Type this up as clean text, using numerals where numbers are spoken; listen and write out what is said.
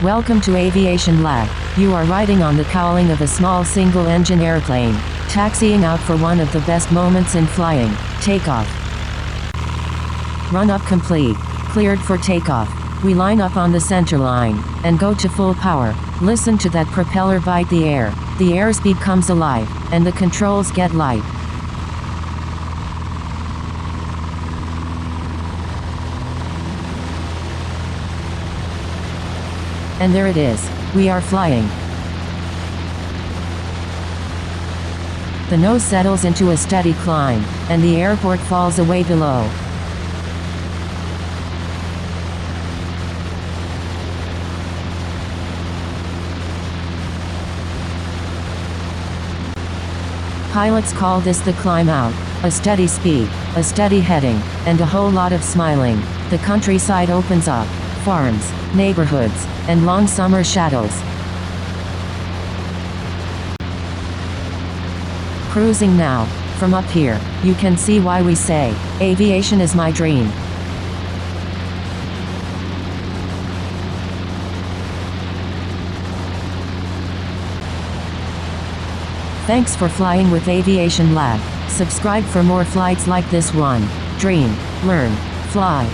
Welcome to Aviation Lab. You are riding on the cowling of a small single-engine airplane, taxiing out for one of the best moments in flying, takeoff. Run up complete. Cleared for takeoff. We line up on the center line, and go to full power. Listen to that propeller bite the air. The airspeed comes alive, and the controls get light. And there it is. We are flying. The nose settles into a steady climb, and the airport falls away below. Pilots call this the climb out. A steady speed, a steady heading, and a whole lot of smiling. The countryside opens up. Farms, neighborhoods, and long summer shadows. Cruising now. From up here, you can see why we say, aviation is my dream. Thanks for flying with Aviation Lab. Subscribe for more flights like this one. Dream, learn, fly.